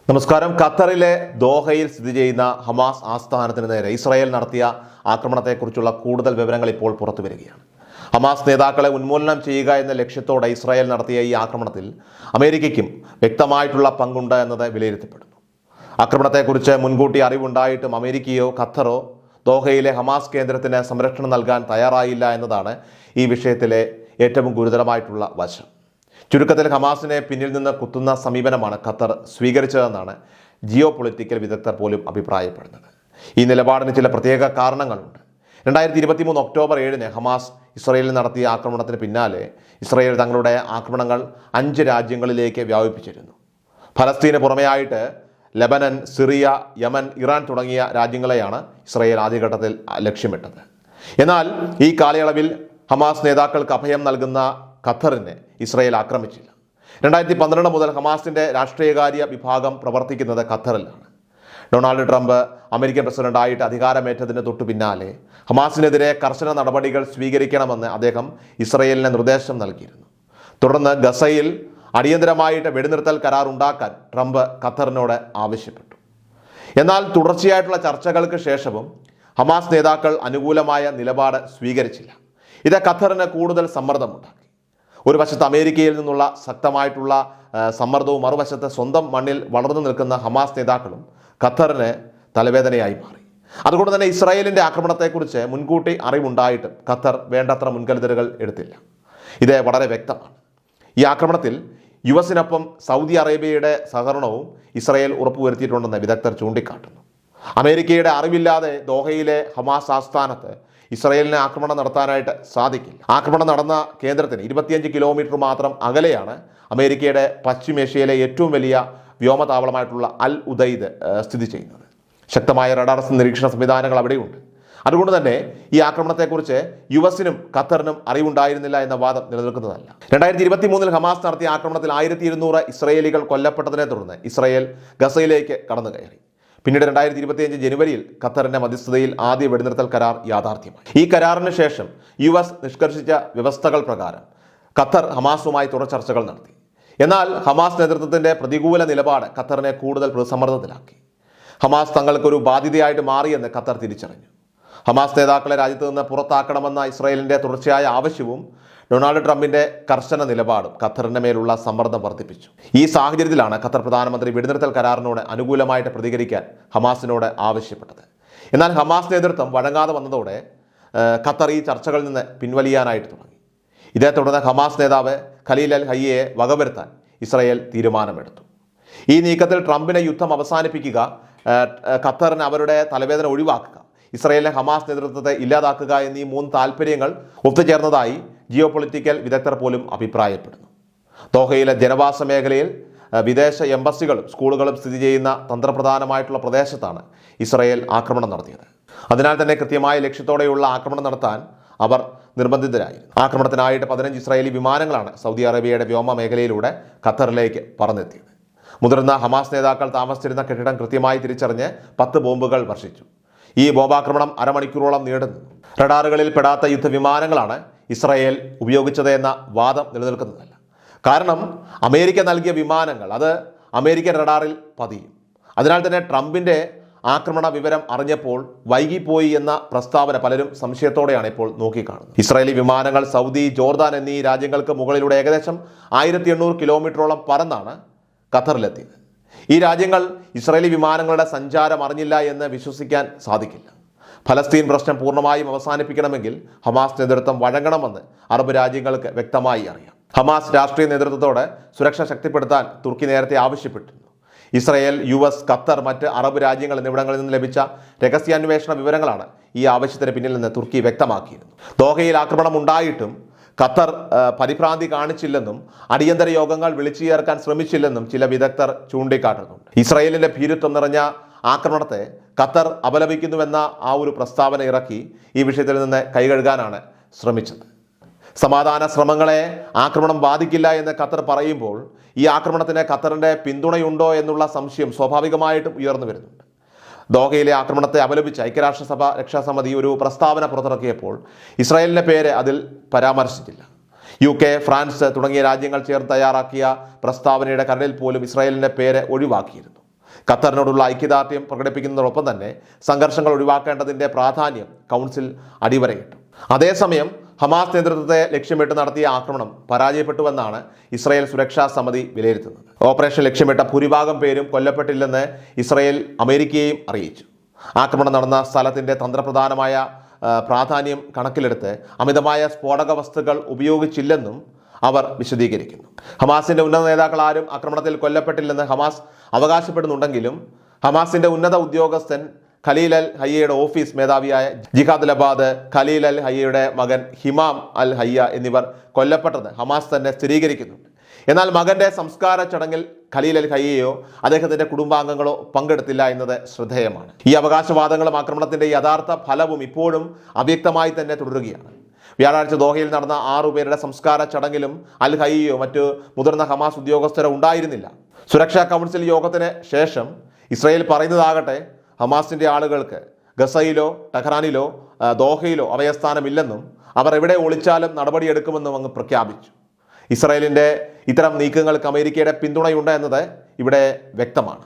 നമസ്കാരം. ഖത്തറിലെ ദോഹയിൽ സ്ഥിതി ചെയ്യുന്ന ഹമാസ് ആസ്ഥാനത്തിന് നേരെ ഇസ്രായേൽ നടത്തിയ ആക്രമണത്തെക്കുറിച്ചുള്ള കൂടുതൽ വിവരങ്ങൾ ഇപ്പോൾ പുറത്തു വരികയാണ്. ഹമാസ് നേതാക്കളെ ഉന്മൂലനം ചെയ്യുക എന്ന ലക്ഷ്യത്തോടെ ഇസ്രായേൽ നടത്തിയ ഈ ആക്രമണത്തിൽ അമേരിക്കയ്ക്കും വ്യക്തമായിട്ടുള്ള പങ്കുണ്ട് എന്നത് വിലയിരുത്തപ്പെടുന്നു. ആക്രമണത്തെക്കുറിച്ച് മുൻകൂട്ടി അറിവുണ്ടായിട്ടും അമേരിക്കയോ ഖത്തറോ ദോഹയിലെ ഹമാസ് കേന്ദ്രത്തിന് സംരക്ഷണം നൽകാൻ തയ്യാറായില്ല എന്നതാണ് ഈ വിഷയത്തിലെ ഏറ്റവും ഗുരുതരമായിട്ടുള്ള വശം. ചുരുക്കത്തിൽ ഹമാസിനെ പിന്നിൽ നിന്ന് കുത്തുന്ന സമീപനമാണ് ഖത്തർ സ്വീകരിച്ചതെന്നാണ് ജിയോ പൊളിറ്റിക്കൽ വിദഗ്ധർ പോലും അഭിപ്രായപ്പെടുന്നത്. ഈ നിലപാടിന് ചില പ്രത്യേക കാരണങ്ങളുണ്ട്. 2023 ഒക്ടോബർ 7 ഹമാസ് ഇസ്രായേലിൽ നടത്തിയ ആക്രമണത്തിന് പിന്നാലെ ഇസ്രായേൽ തങ്ങളുടെ ആക്രമണങ്ങൾ 5 രാജ്യങ്ങളിലേക്ക് വ്യാപിപ്പിച്ചിരുന്നു. ഫലസ്തീന് പുറമെയായിട്ട് ലെബനൻ, സിറിയ, യമൻ, ഇറാൻ തുടങ്ങിയ രാജ്യങ്ങളെയാണ് ഇസ്രായേൽ ആദ്യഘട്ടത്തിൽ ലക്ഷ്യമിട്ടത്. എന്നാൽ ഈ കാലയളവിൽ ഹമാസ് നേതാക്കൾക്ക് അഭയം നൽകുന്ന ഖത്തറിനെ ഇസ്രായേൽ ആക്രമിച്ചില്ല. 2012 മുതൽ ഹമാസിൻ്റെ രാഷ്ട്രീയകാര്യ വിഭാഗം പ്രവർത്തിക്കുന്നത് ഖത്തറിലാണ്. ഡൊണാൾഡ് ട്രംപ് അമേരിക്കൻ പ്രസിഡന്റായിട്ട് അധികാരമേറ്റതിന് തൊട്ടു പിന്നാലെ ഹമാസിനെതിരെ കർശന നടപടികൾ സ്വീകരിക്കണമെന്ന് അദ്ദേഹം ഇസ്രായേലിന് നിർദ്ദേശം നൽകിയിരുന്നു. തുടർന്ന് ഗസയിൽ അടിയന്തരമായിട്ട് വെടിനിർത്തൽ കരാർ ഉണ്ടാക്കാൻ ട്രംപ് ഖത്തറിനോട് ആവശ്യപ്പെട്ടു. എന്നാൽ തുടർച്ചയായിട്ടുള്ള ചർച്ചകൾക്ക് ശേഷവും ഹമാസ് നേതാക്കൾ അനുകൂലമായ നിലപാട് സ്വീകരിച്ചില്ല. ഇത് ഖത്തറിന് കൂടുതൽ സമ്മർദ്ദമുണ്ടാക്കി. ഒരു വശത്ത് അമേരിക്കയിൽ നിന്നുള്ള ശക്തമായിട്ടുള്ള സമ്മർദ്ദവും മറുവശത്ത് സ്വന്തം മണ്ണിൽ വളർന്നു നിൽക്കുന്ന ഹമാസ് നേതാക്കളും ഖത്തറിന് തലവേദനയായി മാറി. അതുകൊണ്ട് തന്നെ ഇസ്രായേലിൻ്റെ ആക്രമണത്തെക്കുറിച്ച് മുൻകൂട്ടി അറിവുണ്ടായിട്ടും ഖത്തർ വേണ്ടത്ര മുൻകരുതലുകൾ എടുത്തില്ല. ഇത് വളരെ വ്യക്തമാണ്. ഈ ആക്രമണത്തിൽ യുഎസിനൊപ്പം സൗദി അറേബ്യയുടെ സഹകരണവും ഇസ്രായേൽ ഉറപ്പുവരുത്തിയിട്ടുണ്ടെന്ന് വിദഗ്ധർ ചൂണ്ടിക്കാട്ടുന്നു. അമേരിക്കയുടെ അറിവില്ലാതെ ദോഹയിലെ ഹമാസ് ആസ്ഥാനത്ത് ഇസ്രായേലിന് ആക്രമണം നടത്താനായിട്ട് സാധിക്കില്ല. ആക്രമണം നടന്ന കേന്ദ്രത്തിന് 25 കിലോമീറ്റർ മാത്രം അകലെയാണ് അമേരിക്കയുടെ പശ്ചിമേഷ്യയിലെ ഏറ്റവും വലിയ വ്യോമതാവളമായിട്ടുള്ള അൽ ഉദൈദ് സ്ഥിതി ചെയ്യുന്നത്. ശക്തമായ റഡാർ നിരീക്ഷണ സംവിധാനങ്ങൾ അവിടെയുണ്ട്. അതുകൊണ്ട് തന്നെ ഈ ആക്രമണത്തെക്കുറിച്ച് യുഎസിനും ഖത്തറിനും അറിവുണ്ടായിരുന്നില്ല എന്ന വാദം നിലനിൽക്കുന്നതല്ല. 2023 ഹമാസ് നടത്തിയ ആക്രമണത്തിൽ 1200 ഇസ്രായേലികൾ കൊല്ലപ്പെട്ടതിനെ തുടർന്ന് ഇസ്രായേൽ ഗസയിലേക്ക് കടന്നു കയറി. പിന്നീട് 2025 ജനുവരിയിൽ ഖത്തറിൻ്റെ മധ്യസ്ഥതയിൽ ആദ്യ വെടിനിർത്തൽ കരാർ യാഥാർത്ഥ്യമായി. ഈ കരാറിന് ശേഷം യുഎസ് നിഷ്കർഷിച്ച വ്യവസ്ഥകൾ പ്രകാരം ഖത്തർ ഹമാസുമായി തുടർ ചർച്ചകൾ നടത്തി. എന്നാൽ ഹമാസ് നേതൃത്വത്തിൻ്റെ പ്രതികൂല നിലപാട് ഖത്തറിനെ കൂടുതൽ പ്രതിസമ്മർദ്ദത്തിലാക്കി. ഹമാസ് തങ്ങൾക്കൊരു ബാധ്യതയായിട്ട് മാറിയെന്ന് ഖത്തർ തിരിച്ചറിഞ്ഞു. ഹമാസ് നേതാക്കളെ രാജ്യത്ത് നിന്ന് പുറത്താക്കണമെന്ന ഇസ്രായേലിൻ്റെ തുടർച്ചയായ ആവശ്യവും ഡൊണാൾഡ് ട്രംപിൻ്റെ കർശന നിലപാടും ഖത്തറിൻ്റെ മേലുള്ള സമ്മർദ്ദം വർദ്ധിപ്പിച്ചു. ഈ സാഹചര്യത്തിലാണ് ഖത്തർ പ്രധാനമന്ത്രി വെടിനിർത്തൽ കരാറിനോട് അനുകൂലമായിട്ട് പ്രതികരിക്കാൻ ഹമാസിനോട് ആവശ്യപ്പെട്ടത്. എന്നാൽ ഹമാസ് നേതൃത്വം വഴങ്ങാതെ വന്നതോടെ ഖത്തർ ഈ ചർച്ചകളിൽ നിന്ന് പിൻവലിയാനായിട്ട് തുടങ്ങി. ഇതേ തുടർന്ന് ഹമാസ് നേതാവ് ഖലീൽ അൽ ഹയ്യയെ വകവരുത്താൻ ഇസ്രായേൽ തീരുമാനമെടുത്തു. ഈ നീക്കത്തിൽ ട്രംപിനെ യുദ്ധം അവസാനിപ്പിക്കുക, ഖത്തറിന് അവരുടെ തലവേദന ഒഴിവാക്കുക, ഇസ്രായേലിലെ ഹമാസ് നേതൃത്വത്തെ ഇല്ലാതാക്കുക എന്നീ 3 താല്പര്യങ്ങൾ ഒത്തുചേർന്നതായി ജിയോ പൊളിറ്റിക്കൽ വിദഗ്ധർ പോലും അഭിപ്രായപ്പെടുന്നു. ദോഹയിലെ ജനവാസ മേഖലയിൽ വിദേശ എംബസികളും സ്കൂളുകളും സ്ഥിതി ചെയ്യുന്ന തന്ത്രപ്രധാനമായിട്ടുള്ള പ്രദേശത്താണ് ഇസ്രായേൽ ആക്രമണം നടത്തിയത്. അതിനാൽ തന്നെ കൃത്യമായ ലക്ഷ്യത്തോടെയുള്ള ആക്രമണം നടത്താൻ അവർ നിർബന്ധിതരായിരുന്നു. ആക്രമണത്തിനായിട്ട് 15 ഇസ്രായേലി വിമാനങ്ങളാണ് സൗദി അറേബ്യയുടെ വ്യോമ മേഖലയിലൂടെ ഖത്തറിലേക്ക് പറന്നെത്തിയത്. മുതിർന്ന ഹമാസ് നേതാക്കൾ താമസിച്ചിരുന്ന കെട്ടിടം കൃത്യമായി തിരിച്ചറിഞ്ഞ് 10 ബോംബുകൾ വർഷിച്ചു. ഈ ബോംബാക്രമണം അരമണിക്കൂറോളം നീണ്ടുനിന്നു. റഡാറുകളിൽ പെടാത്ത യുദ്ധവിമാനങ്ങളാണ് ഇസ്രായേൽ ഉപയോഗിച്ചത് എന്ന വാദം നിലനിൽക്കുന്നതല്ല. കാരണം അമേരിക്ക നൽകിയ വിമാനങ്ങൾ അത് അമേരിക്കൻ റഡാറിൽ പതിയും. അതിനാൽ തന്നെ ട്രംപിൻ്റെ ആക്രമണ വിവരം അറിഞ്ഞപ്പോൾ വൈകിപ്പോയി എന്ന പ്രസ്താവന പലരും സംശയത്തോടെയാണ് ഇപ്പോൾ നോക്കിക്കാണുന്നത്. ഇസ്രായേലി വിമാനങ്ങൾ സൗദി, ജോർദാൻ എന്നീ രാജ്യങ്ങൾക്ക് മുകളിലൂടെ ഏകദേശം 1800 കിലോമീറ്ററോളം പറന്നാണ് ഖത്തറിലെത്തിയത്. ഈ രാജ്യങ്ങൾ ഇസ്രായേലി വിമാനങ്ങളുടെ സഞ്ചാരം അറിഞ്ഞില്ല എന്ന് വിശ്വസിക്കാൻ സാധിക്കില്ല. ഫലസ്തീൻ പ്രശ്നം പൂർണ്ണമായും അവസാനിപ്പിക്കണമെങ്കിൽ ഹമാസ് നേതൃത്വം വഴങ്ങണമെന്ന് അറബ് രാജ്യങ്ങൾക്ക് വ്യക്തമായി അറിയാം. ഹമാസ് രാഷ്ട്രീയ നേതൃത്വത്തോടെ സുരക്ഷ ശക്തിപ്പെടുത്താൻ തുർക്കി നേരത്തെ ആവശ്യപ്പെട്ടിരുന്നു. ഇസ്രായേൽ, യുഎസ്, ഖത്തർ, മറ്റ് അറബ് രാജ്യങ്ങൾ എന്നിവിടങ്ങളിൽ നിന്ന് ലഭിച്ച രഹസ്യാന്വേഷണ വിവരങ്ങളാണ് ഈ ആവശ്യത്തിന് പിന്നിൽ നിന്ന് തുർക്കി വ്യക്തമാക്കിയിരുന്നു. ദോഹയിൽ ആക്രമണം ഉണ്ടായിട്ടും ഖത്തർ പരിഭ്രാന്തി കാണിച്ചില്ലെന്നും അടിയന്തര യോഗങ്ങൾ വിളിച്ചു ചേർക്കാൻ ശ്രമിച്ചില്ലെന്നും ചില വിദഗ്ധർ ചൂണ്ടിക്കാട്ടുന്നുണ്ട്. ഇസ്രായേലിൻ്റെ ഭീരുത്വം നിറഞ്ഞ ആക്രമണത്തെ ഖത്തർ അപലപിക്കുന്നുവെന്ന ആ ഒരു പ്രസ്താവന ഇറക്കി ഈ വിഷയത്തിൽ നിന്ന് കൈകഴുകാനാണ് ശ്രമിച്ചത്. സമാധാന ശ്രമങ്ങളെ ആക്രമണം ബാധിക്കില്ല എന്ന് ഖത്തർ പറയുമ്പോൾ ഈ ആക്രമണത്തിന് ഖത്തറിൻ്റെ പിന്തുണയുണ്ടോ എന്നുള്ള സംശയം സ്വാഭാവികമായിട്ടും ഉയർന്നു വരുന്നുണ്ട്. ദോഹയിലെ ആക്രമണത്തെ അപലപിച്ച് ഐക്യരാഷ്ട്രസഭ രക്ഷാസമിതി ഒരു പ്രസ്താവന പുറത്തിറക്കിയപ്പോൾ ഇസ്രായേലിൻ്റെ പേര് അതിൽ പരാമർശിച്ചില്ല. UK, ഫ്രാൻസ് തുടങ്ങിയ രാജ്യങ്ങൾ ചേർന്ന് തയ്യാറാക്കിയ പ്രസ്താവനയുടെ കരടിൽ പോലും ഇസ്രായേലിൻ്റെ പേര് ഒഴിവാക്കിയിരുന്നു. ഖത്തറിനോടുള്ള ഐക്യദാർഢ്യം പ്രകടിപ്പിക്കുന്നതോടൊപ്പം തന്നെ സംഘർഷങ്ങൾ ഒഴിവാക്കേണ്ടതിൻ്റെ പ്രാധാന്യം കൗൺസിൽ അടിവരയിട്ടു. അതേസമയം ഹമാസ് നേതൃത്വത്തെ ലക്ഷ്യമിട്ട് നടത്തിയ ആക്രമണം പരാജയപ്പെട്ടുവെന്നാണ് ഇസ്രായേൽ സുരക്ഷാ സമിതി വിലയിരുത്തുന്നത്. ഓപ്പറേഷൻ ലക്ഷ്യമിട്ട ഭൂരിഭാഗം പേരും കൊല്ലപ്പെട്ടില്ലെന്ന് ഇസ്രായേൽ അമേരിക്കയെയും അറിയിച്ചു. ആക്രമണം നടന്ന സ്ഥലത്തിൻ്റെ തന്ത്രപ്രധാനമായ പ്രാധാന്യം കണക്കിലെടുത്ത് അമിതമായ സ്ഫോടക വസ്തുക്കൾ ഉപയോഗിച്ചില്ലെന്നും അവർ വിശദീകരിക്കുന്നു. ഹമാസിന്റെ ഉന്നത നേതാക്കൾ ആരും ആക്രമണത്തിൽ കൊല്ലപ്പെട്ടില്ലെന്ന് ഹമാസ് അവകാശപ്പെടുന്നുണ്ടെങ്കിലും ഹമാസിന്റെ ഉന്നത ഉദ്യോഗസ്ഥൻ ഖലീൽ അൽ ഹയ്യയുടെ ഓഫീസ് മേധാവിയായ ജിഹാദ് ലബാദ്, ഖലീൽ അൽ ഹയ്യയുടെ മകൻ ഹിമാം അൽ ഹയ്യ എന്നിവർ കൊല്ലപ്പെട്ടത് ഹമാസ് തന്നെ സ്ഥിരീകരിക്കുന്നുണ്ട്. എന്നാൽ മകന്റെ സംസ്കാര ചടങ്ങിൽ ഖലീൽ അൽ ഹയ്യയോ അദ്ദേഹത്തിന്റെ കുടുംബാംഗങ്ങളോ പങ്കെടുത്തില്ല എന്നത് ശ്രദ്ധേയമാണ്. ഈ അവകാശവാദങ്ങളും ആക്രമണത്തിന്റെ യഥാർത്ഥ ഫലവും ഇപ്പോഴും അവ്യക്തമായി തന്നെ തുടരുകയാണ്. വ്യാഴാഴ്ച ദോഹയിൽ നടന്ന 6 പേരുടെ സംസ്കാര ചടങ്ങിലും അൽ ഹയ്യയോ മറ്റ് മുതിർന്ന ഹമാസ് ഉദ്യോഗസ്ഥരോ ഉണ്ടായിരുന്നില്ല. സുരക്ഷാ കൗൺസിൽ യോഗത്തിന് ശേഷം ഇസ്രായേൽ പറയുന്നതാകട്ടെ, ഹമാസിന്റെ ആളുകൾക്ക് ഗസയിലോ ടെഹ്റാനിലോ ദോഹയിലോ അഭയസ്ഥാനമില്ലെന്നും അവർ എവിടെ ഒളിച്ചാലും നടപടിയെടുക്കുമെന്നും അങ്ങ് പ്രഖ്യാപിച്ചു. ഇസ്രായേലിൻ്റെ ഇത്തരം നീക്കങ്ങൾക്ക് അമേരിക്കയുടെ പിന്തുണയുണ്ട് എന്നത് ഇവിടെ വ്യക്തമാണ്.